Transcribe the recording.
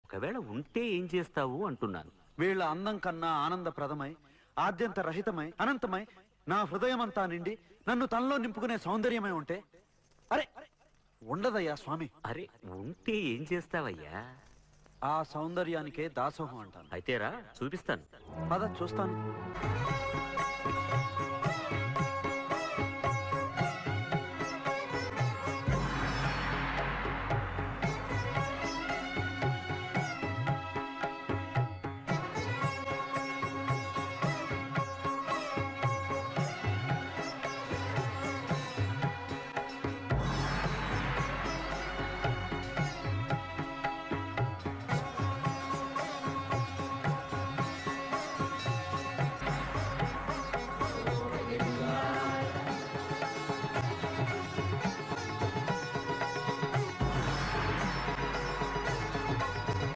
ఒకవేళ ఉంటే ఏం చేస్తావు అంటున్నాను. వీళ్ళ అందం కన్నా ఆనందప్రదమై, ఆద్యంత రహితమై, అనంతమై, నా హృదయమంతా నిండి నన్ను తనలో నింపుకునే సౌందర్యమై ఉంటే, అరే ఉండదయ్యా స్వామి. అరే ఉంటే ఏం చేస్తావయ్యా? ఆ సౌందర్యానికే దాసోహం అంటాను. అయితేరా చూపిస్తాను. పద చూస్తాను.